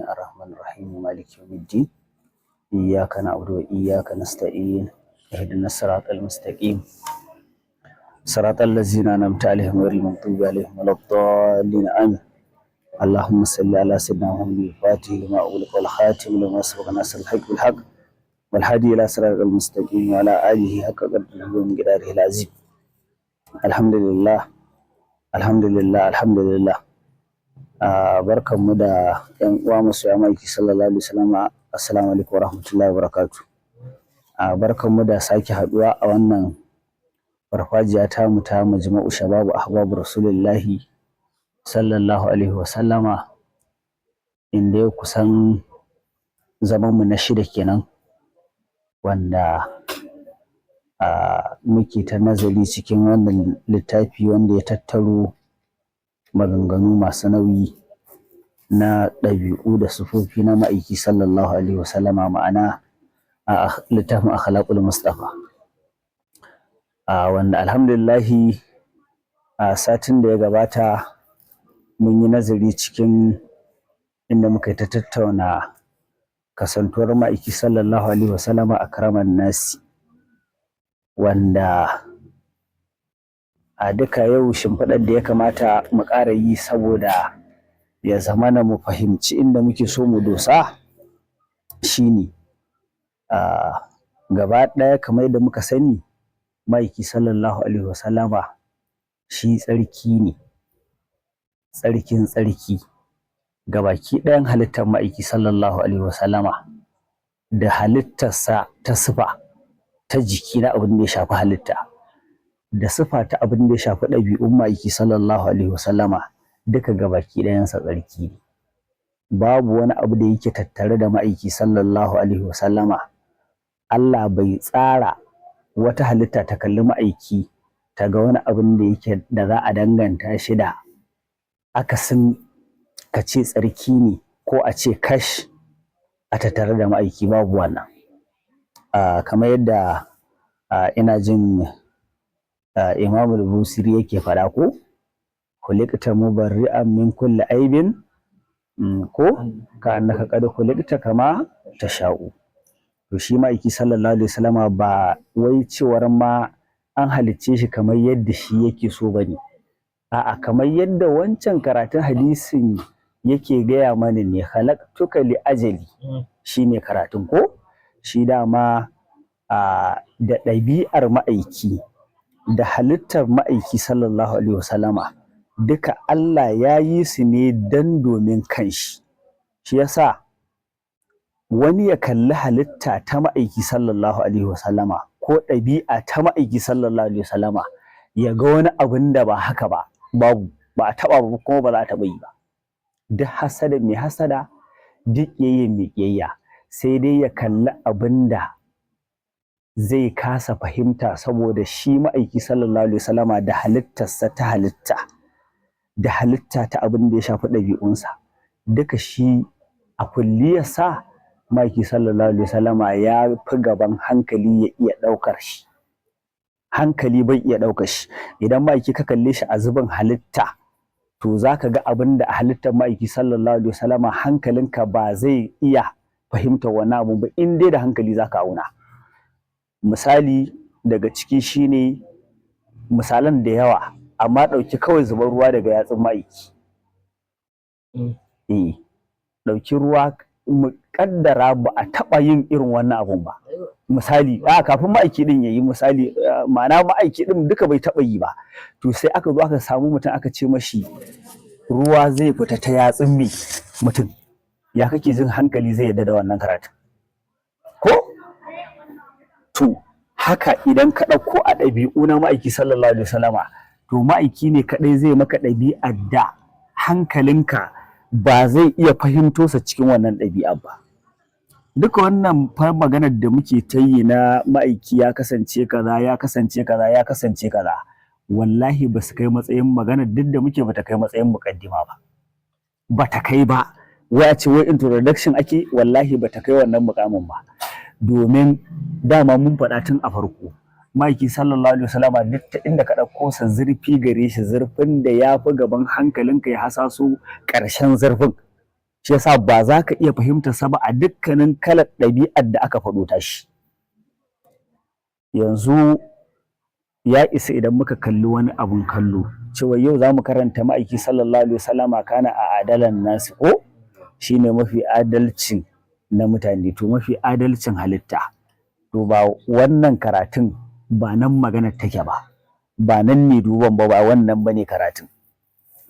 الرحمن الرحيم مالك يوم الدين إياك نعبد وإياك نستعين اهدنا الصراط المستقيم صراط الذين أنعمت عليهم غير المغضوب عليهم ولا الضالين آمين اللهم صل على سيدنا محمد الفاتح لما أغلق والخاتم لما سبق ناصر الحق بالحق والهادي إلى صراط المستقيم وعلى آله حق قدره ومقداره العظيم الحمد لله الحمد لله الحمد لله barkanmu da yan uwa masoya maiki sallallahu alaihi wasallam. Assalamu alaikum warahmatullahi wabarakatuh. Barkanmu da sake haduwa a wannan farfajiya ta mu ta majma'u shababu ahbabu rasulullahi sallallahu alaihi wasallama, inda ya kusan zaman mu na shida kenan, wanda muke ta nazari cikin wannan littafi wanda ya tattaro maganganu masu nauyi na ɗabi'u da sufofi na ma'aiki sallallahu alaihi wasallama, ma'ana a littafin akhlaqul mustafa, wanda alhamdulillahi a satin da ya gabata mun yi nazari cikin inda muka ta tattauna kasantuwar ma'aiki sallallahu alaihi wasallama a karaman nasi, wanda a duka yau shimfiɗar da ya kamata mu ƙara yi saboda ya zamana mu fahimci inda muke so mu dosa shine gaba ɗaya kamar yadda muka sani ma'aiki sallallahu alaihi wasallama shi tsarki ne, tsarkin tsarki. Gabaki ɗayan halittar ma'aiki sallallahu alaihi wasallama da halittarsa ta sifa ta jiki na abin da ya shafi halitta da sifa ta abin da ya shafi ɗabi'un ma'aiki sallallahu alaihi wasallama duka gabaki ɗayansa tsarki ne. Babu wani abu da yake tattare da ma'aiki sallallahu alaihi wasallama Allah bai tsara wata halitta ta kalli ma'aiki ta ga wani abin da yake da za a danganta shi da akasin ka ce tsarki ne ko a ce kash a tattare da ma'aiki, babu wannan. Kamar yadda ina jin Imam al-Busiri yake faɗa ko khuliqta mubarri'an min kulli aibin ko ka annaka qad khuliqta kama tasha'u. To shi ma'aiki sallallahu alaihi wasallama ba wai cewar ma an halicce shi kamar yadda shi yake so bane, a'a kamar yadda wancan karatun hadisin yake gaya mana ne, khalaqtuka li ajali, shine karatun ko shi dama da ɗabi'ar ma'aiki da halittar ma'aiki sallallahu alaihi wasallama duka Allah ya yi su ne dan domin kanshi. Shi yasa wani ya kalli halitta ta ma'aiki sallallahu alaihi wasallama ko ɗabi'a ta ma'aiki sallallahu alaihi wasallama ya ga wani abin da ba haka ba, babu, ba a taɓa ba kuma ba za a taɓa yi ba. Duk hasada mai hasada, duk ƙiyayya mai ƙiyayya, sai dai ya kalli abin da zai kasa fahimta saboda shi ma'aiki sallallahu alaihi wasallama da halittarsa ta halitta da halitta ta abin da ya shafi ɗabi'unsa duka shi a kulliyarsa ma'aiki sallallahu alaihi wasallama ya fi gaban hankali ya iya ɗaukar shi. Hankali bai iya ɗaukar shi. Idan ma'aiki ka kalle shi a zubin halitta to za ka ga abin da a halittar ma'aiki sallallahu alaihi wasallama hankalinka ba zai iya fahimtar wannan abun ba, in dai da hankali za ka auna. Misali daga ciki shine misalan da yawa, amma ɗauki kawai zubar ruwa daga yatsun ma'aiki. Ɗauki ruwa, mu ƙaddara ba a taɓa yin irin wannan abun ba. Misali, kafin ma'aiki ɗin ya yi misali, ma'ana ma'aiki ɗin duka bai taɓa yi ba. To sai aka zo aka samu mutum aka ce mashi ruwa zai fita ta yatsun mutum. Ya kake jin hankali zai yarda da wannan karatun? Ko? To haka idan ka ɗauko a ɗabi'u na ma'aiki sallallahu alaihi wasallama, to ma'aiki ne kaɗai zai maka ɗabi'ar da hankalinka ba zai iya fahimto sa cikin wannan ɗabi'ar ba. duka wannan fa maganar da muke ta yi na ma'aiki ya kasance kaza ya kasance kaza ya kasance kaza, wallahi ba su kai matsayin maganar duk da muke bata kai matsayin muƙaddima ba, bata kai ba. Wai a ce wai introduction ake, wallahi bata kai wannan muƙamin ba, domin dama mun faɗa tun a farko ma'aiki sallallahu alaihi wasallama duk ta inda ka ɗauko sa zurfi gare shi, zurfin da ya fi gaban hankalinka ya hasaso ƙarshen zurfin. Shi yasa ba za ka iya fahimtar sa ba a dukkanin kalar ɗabi'ar da aka faɗo ta shi. Yanzu ya isa idan muka kalli wani abun kallo cewa yau za mu karanta ma'aiki sallallahu alaihi wasallama kana a adalan nasi, ko shine mafi adalcin na mutane, to mafi adalcin halitta, to ba wannan karatun ba nan maganar take ba, ba nan ne duban ba, ba wannan bane karatun.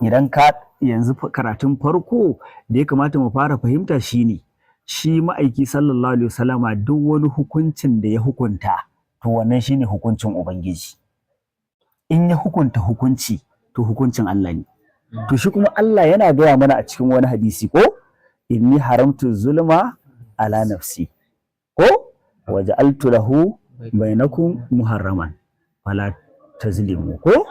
Idan ka yanzu karatun farko da ya kamata mu fara fahimta shine shi ma'aiki sallallahu alaihi wasallama duk wani hukuncin da ya hukunta to wannan shine hukuncin Ubangiji. In ya hukunta hukunci to hukuncin Allah ne. To shi kuma Allah yana gaya mana a cikin wani hadisi, ko inni haramtu zulma ala nafsi, ko waja'altu lahu bainakum muharraman fala tazlimu, ko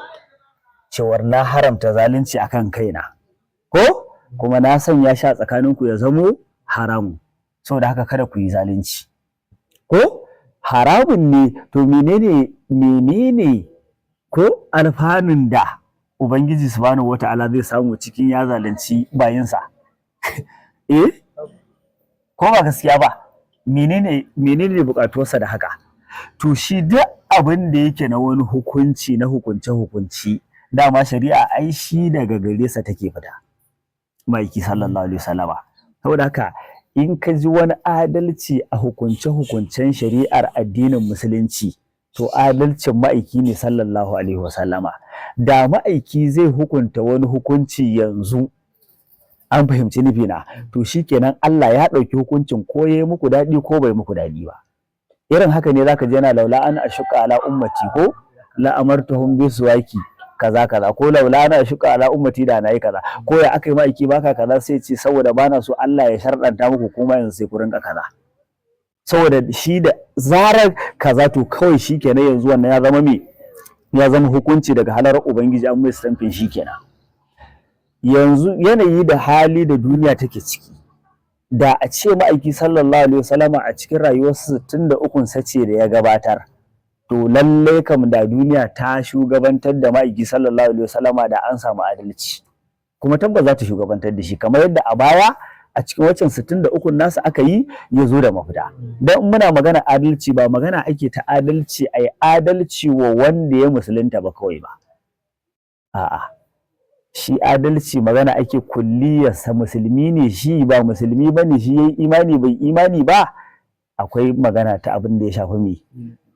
cewar na haramta zalunci akan kaina, ko kuma na sanya shi a tsakaninku ya zamo haramu, saboda haka kada ku yi zalunci, ko haramun ne. To menene ko alfanun da Ubangiji subhanahu wata'ala zai samu cikin ya zalunci bayinsa? Ko ba gaskiya ba, menene bukatuwarsa da haka? To shi duk abin da yake na wani hukunci na hukunce dama shari'a ai shi daga gare sa take fita, ma'aiki sallallahu alaihi wasallama. Saboda haka in ka ji wani adalci a hukunce-hukuncen shari'ar addinin musulunci, to adalcin ma'aiki ne sallallahu alaihi wasallama. Da ma'aiki zai hukunta wani hukunci yanzu, an fahimci nufina, to shikenan Allah ya ɗauki hukuncin ko ya yi muku daɗi ko bai muku daɗi ba. Irin haka ne zaka je yana laula an ashuka ala ummati, ko la amartuhum bisuwaki kaza kaza, ko laula ana ashuka ala ummati da nayi kaza, ko ya aka yi ma'aiki baka kaza, sai ce saboda bana so Allah ya sharɗanta muku kuma yanzu sai ku rinka kaza. Saboda shi da zarar kaza to kawai shikenan yanzu wannan ya zama me, ya zama hukunci daga halarar Ubangiji, an mai stampin shikenan. Yanzu yanayi da hali da duniya take ciki, da a ce ma'aiki sallallahu alaihi wasallama a cikin rayuwarsa 63 sace da ya gabatar, to lallai kam da duniya ta shugabantar da ma'aiki sallallahu alaihi wasallama da an samu adalci, kuma tabbas za ta shugabantar da shi, kamar yadda a baya a cikin waccan 63 nasa aka yi ya zo da mafita. Dan muna magana adalci, ba magana ake ta adalci ai adalci wa wanda ya musulunta ba kawai ba, a'a, shi adalci magana ake kulliyarsa, musulmi ne shi ba musulmi ba ne shi, yayi imani bai imani ba, akwai magana ta abin da ya shafi me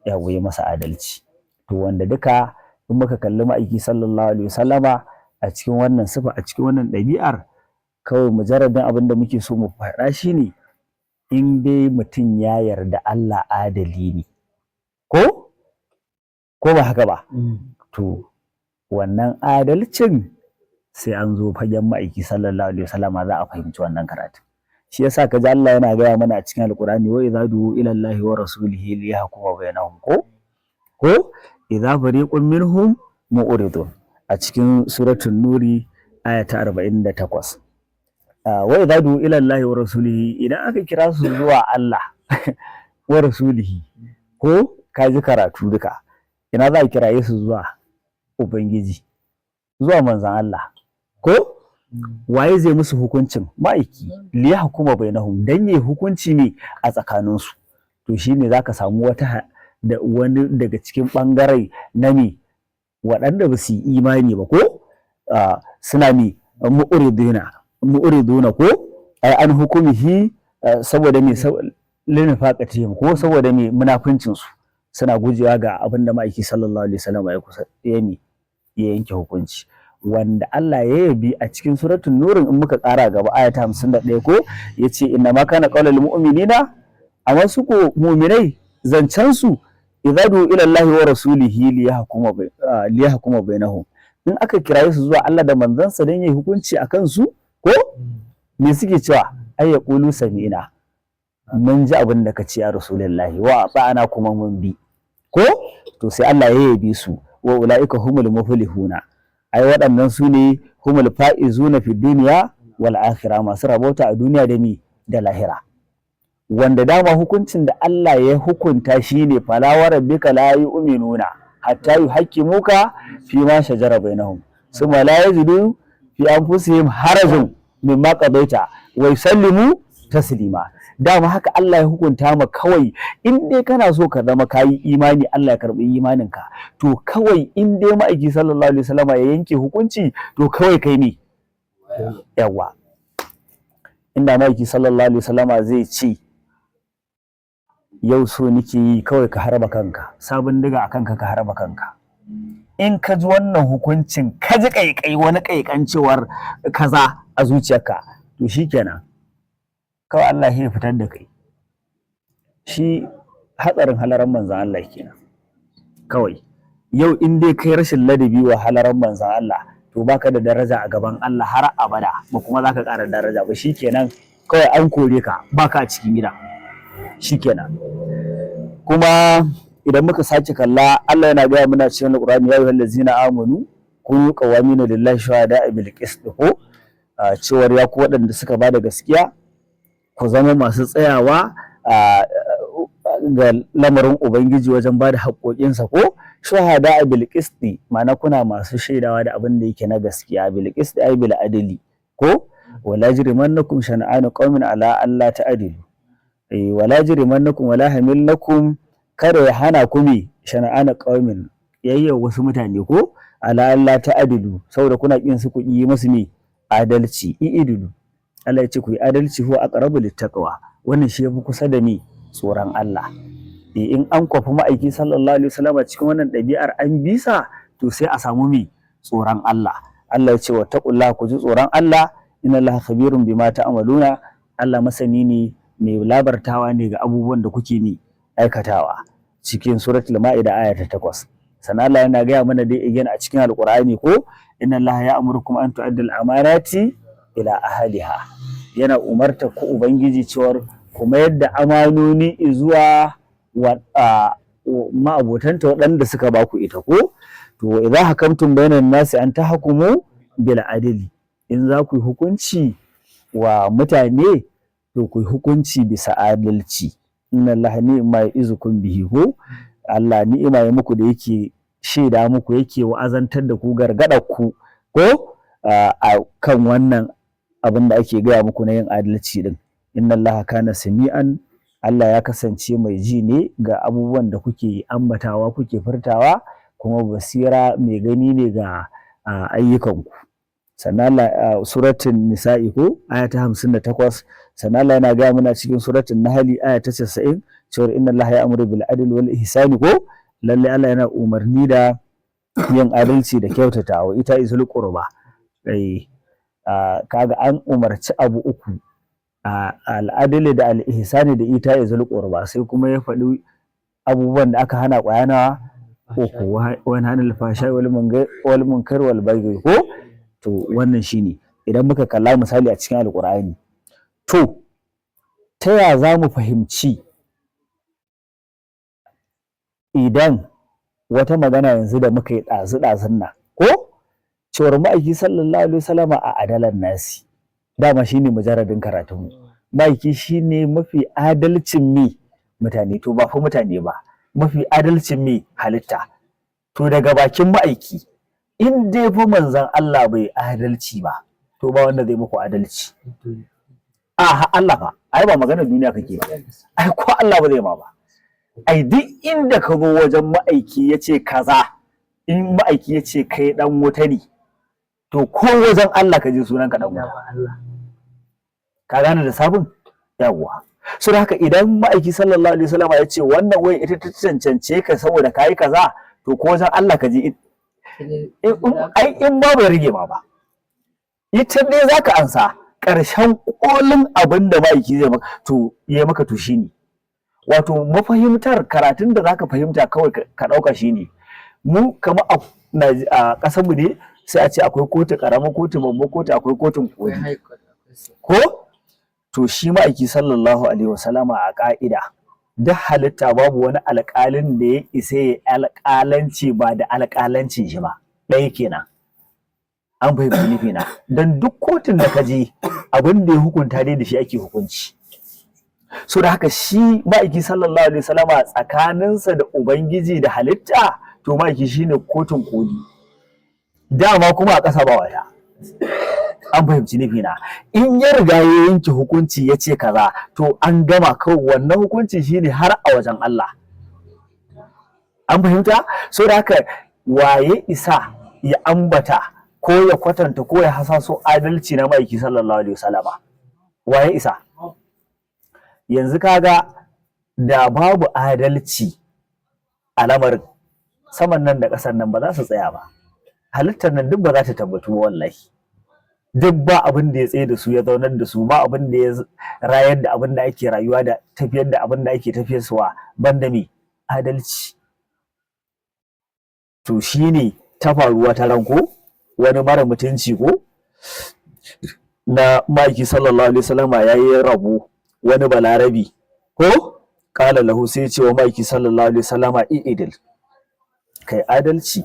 ya goyi masa adalci. To wanda duka in muka kalli ma'aiki sallallahu alaihi wasallama a cikin wannan sifa, a cikin wannan ɗabi'ar, kawai mujarradin abin da muke so mu faɗa shine in dai mutum ya yarda Allah adali ne, ko ba haka ba, to wannan adalcin sai an zo fagen ma'aiki sallallahu alaihi wasallama za a fahimci wannan karatu. Shi yasa kaji Allah yana gaya mana a cikin Alƙur'ani, wa idza du'u ila Allahi wa rasulihi liyahkuma bainahum, ko idza fariqun minhum mu'ridun, a cikin suratul nuri aya ta 48. Wa idza du'u ila Allahi wa rasulihi, idan aka kira su zuwa Allah wa rasulihi, ko kaji karatu duka, ina za a kiraye su zuwa Ubangiji, zuwa manzon Allah, ko waye zai musu hukuncin? Ma'aiki, liya hukuma bainahum, dan yayi hukunci ne a tsakaninsu. To shine zaka samu wata da wani daga cikin bangare na me waɗanda ba su yi imani ba, ko suna me mu'riduna, ko ai an hukumihi, saboda me linfaqatihim, ko saboda me munafincin su, suna gujewa ga abinda ma'aiki sallallahu alaihi wasallam ya yanke hukunci. Wanda Allah ya yabi a cikin suratul nurin, in muka ƙara gaba aya ta 51, ko yace inna ma kana qaulul mu'minina, a wasu ko mu'minai zancen su idza du ila Allahi wa rasulihi liyahkuma bainahum, in aka kiraye su zuwa Allah da manzansa dan yayi hukunci akan su, ko me suke cewa ay yaqulu sami'na, mun ji abin da ka ce ya rasulullahi wa ba'ana kuma mun bi ko to sai Allah ya yabe su wa ulaika humul muflihuna ai waɗannan su ne humul faizuna fi dunya wal akhirah masu rabota a duniya da mi da lahira wanda dama hukuncin da Allah ya hukunta shine fala wa rabbika la yu'minuna hatta yuhaqqimuka fi ma shajara bainahum summa la yajidu fi anfusihim harajun mimma qadaita wa yusallimu taslima dama haka Allah ya hukunta ma kawai in dai kana so ka zama kayi imani Allah ya karbi imaninka to kawai in dai ma'aiki sallallahu alaihi wasallam ya yanke hukunci to kawai kai ne yawa inda ma'aiki sallallahu alaihi wasallam zai ce yau so nake yi kawai ka harba kanka sabon diga a kanka ka harba kanka in ka ji wannan hukuncin ka ji kaikai wani kaikancewar kaza a zuciyarka to shikenan kawai Allah ya fitar da kai shi hatsarin halaran manzan Allah kenan kawai yau in dai kai rashin ladabi wa halaran manzan Allah to baka da daraja a gaban Allah har abada ba kuma zaka ƙara daraja ba shikenan kawai an kore ka baka a cikin gida shikenan kuma idan muka sake kalla Allah yana gaya mana cikin Qur'ani ya ayyuhal ladzina amanu kunu qawamina lillahi shuhada bil qist ko cewar ya ku waɗanda suka bada gaskiya ku zama masu tsayawa ga lamarin Ubangiji wajen ba da haƙoƙinsa ko shuhada a bilqisti ma'ana kuna masu shaidawa da abin da yake na gaskiya bilqisti ay bil adli ko wala jrimannakum shan'anu qaumin ala alla ta'dilu wala jrimannakum wala hamillakum kada ya hana ku mi shan'anu qaumin yayyo wasu mutane ko ala alla ta'dilu saboda kuna kin su ku yi musu ne adalci i'dilu Allah ya ce ku yi adalci huwa aqrabu littaqwa wannan shi yafi kusa da ni tsoron Allah in an kwafi ma'aiki sallallahu alaihi wasallam cikin wannan ɗabi'ar an bisa to sai a samu mi tsoron Allah Allah ya ce wa taqullaha ku ji tsoron Allah inna Allaha khabirun bima ta'maluna Allah masani ne mai labartawa ne ga abubuwan da kuke ni aikatawa cikin suratul ma'ida aya ta 8 sannan Allah yana gaya mana dai again a cikin alqur'ani ko inna Allaha ya'murukum an tu'addul amanati ila ahliha yana umarta ku ubangiji cewar ku mayar da amanoni zuwa ma'abotanta waɗanda suka ba ku ita ko to idza hakamtum bainan nasi an tahkumu bil adli in za ku yi hukunci wa mutane to ku yi hukunci bisa adalci inna allaha ni'ma ya'izukum bihi ko Allah ni'ima ya muku da yake shaida muku yake wa'azantar da ku gargada ku ko a kan wannan abin da ake gaya muku na yin adalci din inna allaha kana sami'an Allah ya kasance mai ji ne ga abubuwan da kuke ambatawa kuke furtawa kuma basira mai gani ne ga ayyukanku sannan suratul nisa'i ko aya ta 58 sannan Allah yana gaya mana cikin suratul nahli aya ta 90 cewa inna allaha ya'muru bil adli wal ihsani ko lalle Allah yana umarni da yin adalci da kyautatawa ita izul qurba kaga an umarci abu uku al'adili da al'ihsani da ita ya zul qurba sai kuma ya faɗi abubuwan da aka hana ƙwayana uku wani hannun fasha wal munkar wal baghi ko to wannan shine idan muka kalla misali a cikin alqur'ani to ta ya za mu fahimci idan wata magana yanzu da muka yi ɗazu-ɗazun nan ko cewar ma'aiki sallallahu alaihi wasallama a adalan nasi dama shine mujarradin karatunmu ma'aiki shine mafi adalcin mi mutane to ba fa mutane ba mafi adalcin mi halitta to daga bakin ma'aiki in dai fa manzon Allah bai adalci ba to ba wanda zai muku adalci Allah fa ai ba magana duniya kake ba ai ko Allah ba zai ma ba ai duk inda ka zo wajen ma'aiki yace kaza in ma'aiki yace kai dan wuta ne to ko wajen Allah ka je sunan ka dan wuta ka gane da sabon yawwa so da haka idan ma'aiki sallallahu alaihi wasallam ya ce wannan wai ita ta cancance ka saboda kai kaza to ko wajen Allah ka je in ba bai rige ma ba ita dai zaka ansa ƙarshen kolin abin da ma'aiki zai maka to ya maka to shine wato mafahimtar karatun da zaka fahimta kawai ka dauka shine mu kamar a ƙasar mu ne sai a ce akwai kotu ƙaramar kotu babbar kotu akwai kotun koli ko to shi ma'aiki sallallahu alaihi wasallama a ƙa'ida duk halitta babu wani alƙalin da ya isa ya alƙalanci ba da alƙalancin shi ba, ɗaya kenan. An fahimci nufi na, don duk kotun da ka je abin da ya hukunta dai da shi ake hukunci. So da haka shi ma'aiki sallallahu alaihi wasallama tsakaninsa da ubangiji da halitta, to ma'aiki shine kotun koli, dama kuma a ƙasa ba wata. An fahimci nufi na, in ya riga ya yanke hukunci ya ce kaza, to an gama kawai, wannan hukunci shine har a wajen Allah. An fahimta? So da haka waye isa ya ambata ko ya kwatanta ko ya hasaso adalci na ma'aiki sallallahu alaihi wasallama? Waye isa? Yanzu kaga da babu adalci a lamarin, saman nan da ƙasar nan ba za su tsaya ba, halittar nan duk ba za ta tabbatu ba wallahi. Duk ba abin da ya tsaye da su ya zaunar da su, ba abin da ya rayar da abin da ake rayuwa da tafiyar da abin da ake tafiyarwa banda me adalci. To shine ta faruwa ta ranko wani mara mutunci ko na ma'aiki sallallahu alaihi wasallama yayi rabo wani balarabi ko kala lahu, sai ce wa ma'aiki sallallahu alaihi wasallama i'idil, kai adalci,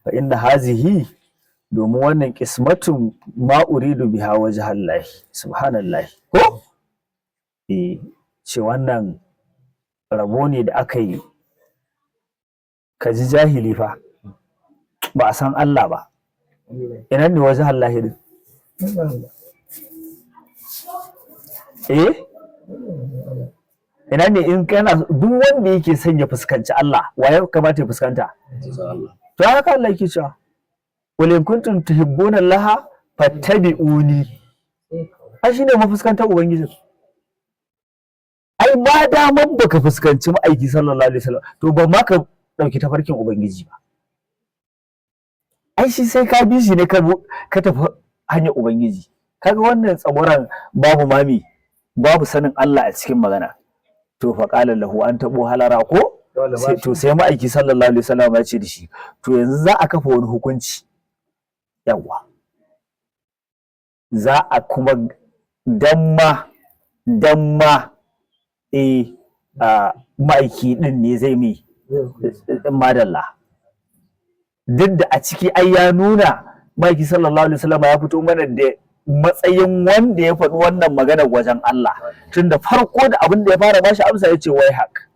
fa inna hazihi, domin wannan qismatun ma uridu biha wajhallahi subhanallahi ko ce wannan rabo ne da aka yi, ka ji jahili fa, ba a san Allah ba, ina ne wajhallahi din? Ina ne in kana duk wanda yake son ya fuskanci Allah, waye kamata ya fuskanta? To haka Allah yake cewa qul in kuntum tuhibbuna Allah fattabi'uni, ai shine mafuskantar ubangiji. Ai ba daman baka fuskanci ma'aiki sallallahu alaihi wasallam, to ba ma ka dauki tafarkin ubangiji ba. Ai shi sai ka bi shi ne ka tafi hanyar ubangiji. Kaga wannan tsamuran babu mami, babu sanin Allah a cikin magana. To fa qala lahu, an tabo halara ko sai ma'aiki sallallahu alaihi wasallam ya ce da shi, to yanzu za a kafa wani hukunci, yawa za a kuma damma ma'aiki din ne zai mai madalla, duk da a ciki ai ya nuna ma'aiki sallallahu alaihi wasallam ya fito mana da matsayin wanda ya faɗi wannan maganar wajen Allah, tun da farko da abin da ya fara bashi amsa ya ce wai hak,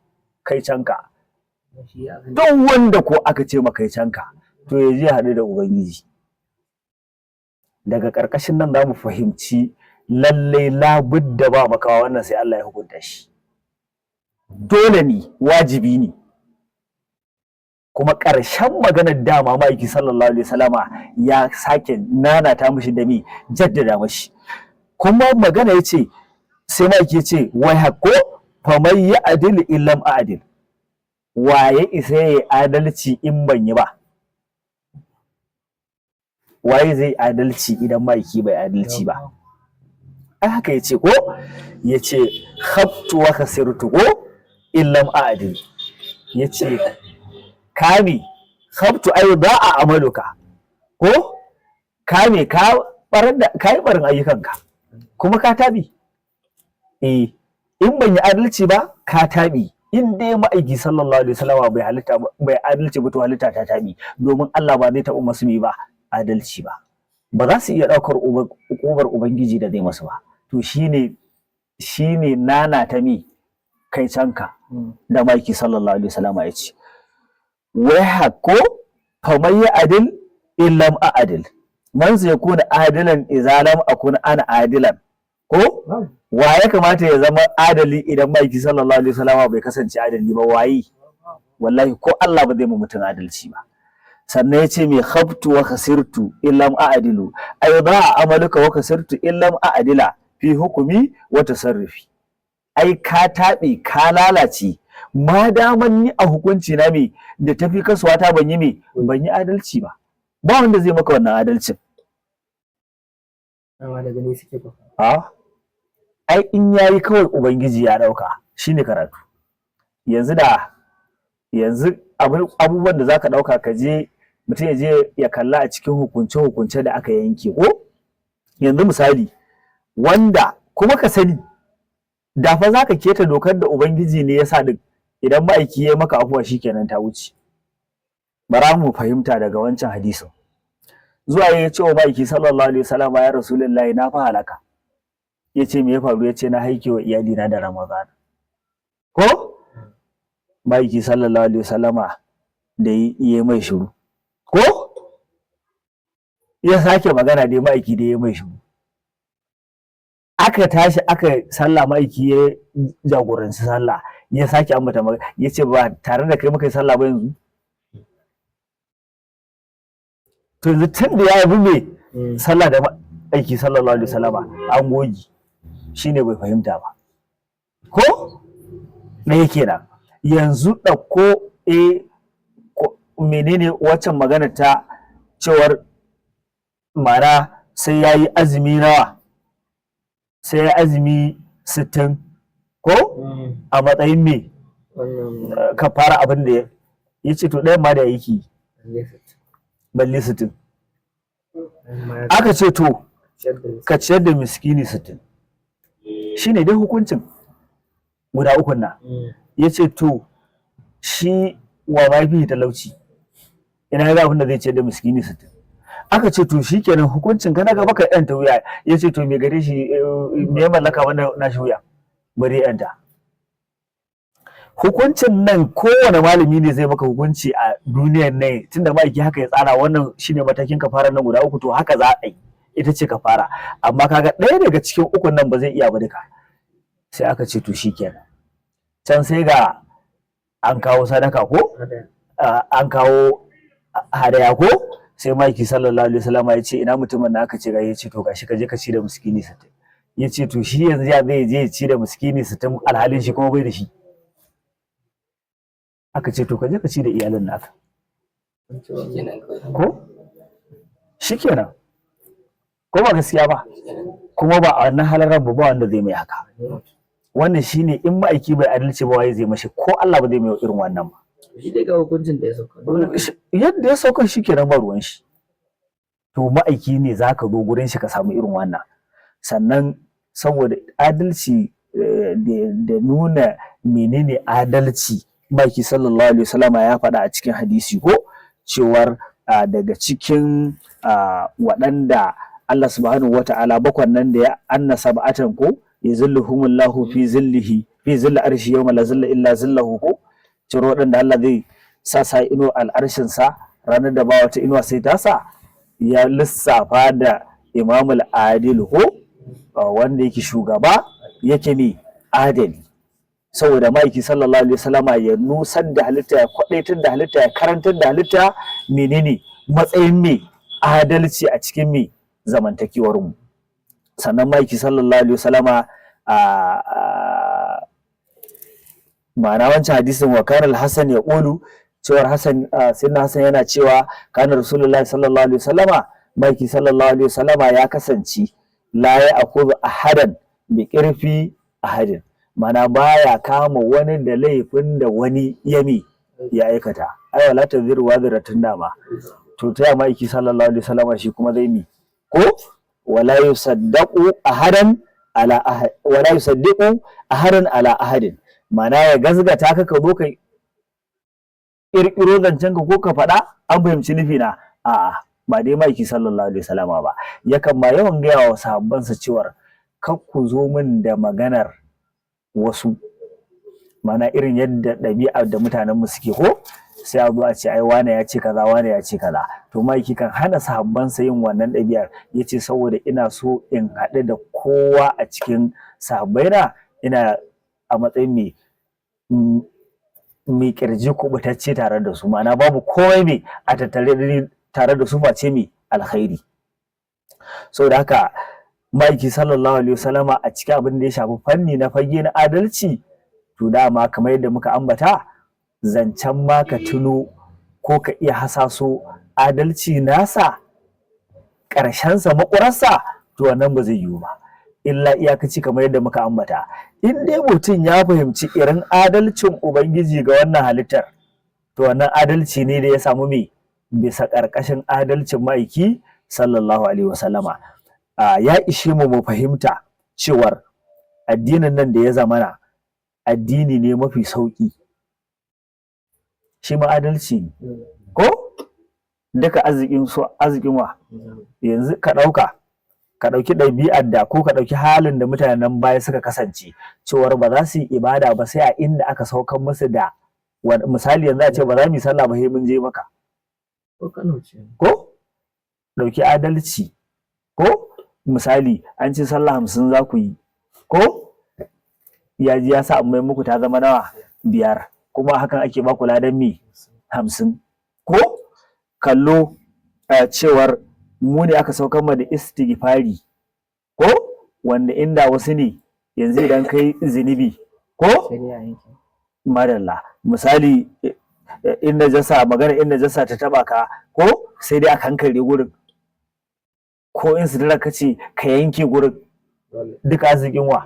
kai canka. Don wanda ko aka ce ma kai canka, to ya je haɗu da ubangiji. Daga ƙarƙashin nan za mu fahimci lallai labudda ba makawa wannan sai Allah ya hukunta shi, dole ne, wajibi ne. Kuma ƙarshen maganar dama ma'aiki sallallahu alaihi wasallama ya sake nanata mishi da mi jaddada mashi, kuma magana ya ce sai ma'aiki ya ce wai hakko faman ya adil illam adil, waye isa ya adalci in ban yi ba? Waye zai adalci idan ma'aiki bai adalci ba? Ai haka ya ce ko, ya ce khabtu wa khasirtu ko illam adil, ya ce kame khabtu ai ba a amaluka ko kame ka yi barin ayyukanka kuma ka tabi. In ban yi adalci ba ka tabi, in dai ma'aiki sallallahu alaihi wasallam bai adalci ba to halitta ta tabi, domin Allah ba zai taɓa masu mi ba adalci ba, ba za su iya ɗaukar ukubar ubangiji da zai masu ba. To shine nana ta mi kai canka da ma'aiki sallallahu alaihi wasallam ya ce wai hakko faman ya adil illam a'adil, man zai kuna adilan idza lam akun ana adilan ko wa ya kamata ya zama adali idan ma'aiki sallallahu alaihi wasallam bai kasance adali ba? Waye? Wallahi ko Allah ba zai mu mutun adalci ba. Sannan ya ce mai khabtu wa khasirtu illam a'adilu, ai ba amaluka wa khasirtu illam a'adila fi hukumi wa tasarrufi. Ai ka taɓe ka lalace ma daman ni a hukunci na me da tafi kasuwa ta ban yi adalci ba. Ba wanda zai maka wannan adalcin. Ai in yayi kawai ubangiji ya dauka shine karatu. Yanzu abubuwan da zaka dauka ka je mutum ya je ya kalla a cikin hukunce da aka yanke ko yanzu misali wanda kuma ka sani da fa zaka keta dokar da ubangiji ne ya sa din, idan ma'aiki ya maka afuwa shikenan ta wuce. Bara mu fahimta daga wancan hadisin. Zuwa ya ce wa ma'aiki sallallahu alaihi wasallam, ya rasulullahi na fa halaka. Ya ce me ya faru? Ya ce na haike wa iyalina da Ramadan. Ko ma'aiki sallallahu alaihi wasallama da yi mai shiru, ko ya sake magana dai ma'aiki da ya mai shiru. Aka tashi aka sallah, ma'aiki ya jagoranci sallah, ya sake ambata magana, ya ce ba tare da kai muka yi sallah ba yanzu. To yanzu tun da ya yi mai sallah da ma'aiki sallallahu alaihi wasallama an gogi, shine bai fahimta ba, ko ɗaya kenan. Yanzu ɗauko menene waccan magana ta cewar mara sai ya yi azumi nawa, sai ya azumi 60 ko a matsayin me ka fara abin da ya ce to ɗayan ma da yake balle 60. Aka ce to ka ciyar da miskini 60, shine dai hukuncin guda ukun nan. Ya ce to shi wa mafi talauci, ina ga abin da zai ciyar da miskini 60. Aka ce to shikenan hukuncin ka na gaba ka yanta wuya. Ya ce to me gare shi, me ya mallaka wanda na shi wuya bari yanta. Hukuncin nan kowane malami ne zai maka hukunci a duniyar nan, tunda ma'aiki haka ya tsara. Wannan shine matakin kafara nan guda uku, to haka za a yi, ita ce kafara. Amma kaga ɗaya daga cikin ukun nan ba zai iya ba duka. Sai aka ce to shikenan, can sai ga an kawo sadaka ko an kawo hadaya ko, sai ma'aiki sallallahu alaihi wasallam ya ce ina mutumin da aka ce ga, ya ce to gashi ka je ka ci da miskini 60. Ya ce to shi yanzu ya zai je ya ci da miskini 60 alhalin shi kuma bai da shi. Aka ce to ka je ka ci da iyalin naka, ko shikenan, ko ba gaskiya ba, kuma ba a wannan halarar ba wanda zai mai haka. Wannan shine in ma'aiki bai adalci ba waye zai mashi, ko Allah ba zai mai irin wannan ba. Shi dai ga hukuncin da ya sauka, yadda ya sauka shikenan, ba ruwan shi. To ma'aiki ne zaka zo gurin shi ka samu irin wannan. Sannan saboda adalci da nuna menene adalci, ma'aiki sallallahu alaihi wasallam ya faɗa a cikin hadisi ko cewar daga cikin waɗanda Allah subhanahu wata'ala bakwan nan da ya annasa ba'atan ko yazilluhumullahu fi zillihi fi zilli arshi yawma la zilla illa zillahu ko, ciro waɗanda Allah zai sa ino al'arshin sa ranar da ba wata inuwa sai ta sa. Ya lissafa da imamul adil ko, wanda yake shugaba yake ne adali, saboda ma'aiki sallallahu alaihi wasallama ya nusar da halitta, ya kwadaitar da halitta, ya karantar da halitta menene matsayin me adalci a cikin me zamantakewar mu. Sannan ma'aiki sallallahu alaihi wasallama ma'ana wancan hadisin wa kana al-hasan ya qulu, cewar Hassan, sayyidina Hassan yana cewa kana rasulullahi sallallahu alaihi wasallama, ma'aiki sallallahu alaihi wasallama ya kasance la ya akuzu ahadan bi qirfi ahadin, mana baya kama wani da laifin da wani ya aikata. Ai wala taziru waziratun dama, to ta ma'aiki sallallahu alaihi wasallama shi kuma zai mi ko wala yusaddaqu ahadan ala ahad, wala yusaddiqu ahadan ala ahadin, mana ya gazgata ka zo ka kirkiro zancen ka ko ka faɗa an fahimci nufi na, a'a ba dai ma'aiki sallallahu alaihi wasallama ba. Yakan ma yawan gaya wa sahabbansa cewar kar ku zo min da maganar wasu, mana irin yadda ɗabi'a da mutanenmu suke ko, sai a zo a ce ai wane ya ce kaza, wane ya ce kaza. To ma'aiki kan hana sahabbansa yin wannan ɗabi'ar, ya ce saboda ina so in haɗu da kowa a cikin sahabbaina ina a matsayin mai kirji kubutacce tare da su, ma'ana babu komai mai a tattare tare da su face mai alkhairi. Saboda haka ma'aiki sallallahu alaihi wasallama a cikin abin da ya shafi fanni na fage na adalci, to dama kamar yadda muka ambata, zancen ma ka tuno ko ka iya hasaso adalci nasa ƙarshensa maƙurarsa, to wannan ba zai yiwu ba. Illa iyakaci kamar yadda muka ambata, in dai mutum ya fahimci irin adalcin ubangiji ga wannan halittar, to wannan adalci ne da ya samu mai bisa ƙarƙashin adalcin ma'aiki sallallahu alaihi wasallama. Ya ishe mu fahimta cewar addinin nan da ya zamana addini ne mafi sauki, shi ma adalci ne ko duka arzikin wa yanzu ka ɗauki ɗabi'ar da ko ka ɗauki halin da mutanen baya suka kasance cewar ba za su yi ibada ba sai a inda aka saukan musu da misali yanzu a ce ba za mu yi sallah ba sai mun je maka ko ɗauki adalci ko misali an ce sallah 50 za ku yi ko ya ji ya sa mai muku ta zama nawa 5 kuma hakan ake baku ladan me 50 ko kallo cewar mu ne aka saukar ma da istighfari ko wanda inda wasu ne yanzu idan kai zunubi ko madalla misali in najasa ta taba ka ko sai dai a kankare gurin ko in sutura ka ce ka yanke gurin duk arzikin wa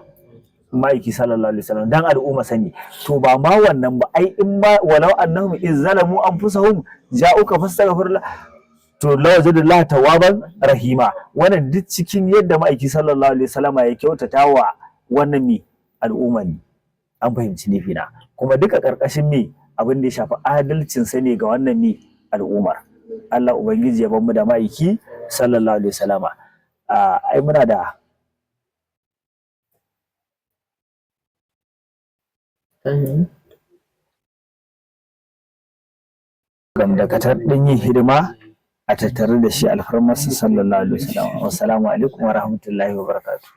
ma'aiki sallallahu alaihi wasallam dan al'umma sani to ba ma wannan ba ai in ma walau annahum izzalamu anfusahum ja'uka fastaghfir to lawajadullah tawaban rahima wannan duk cikin yadda ma'aiki sallallahu alaihi wasallam ya kyautata wa wannan mi al'umma ne an fahimci nufi na kuma duka karkashin me abin da ya shafi adalcin sa ne ga wannan mi al'ummar Allah ubangiji ya bar mu da ma'aiki sallallahu alaihi wasallama ai muna da gamdakatar ɗin yin hidima a tattare da shi alfarmarsa sallallahu alaihi wasallam. Wassalamu alaikum wa rahmatullahi wa barakatuh.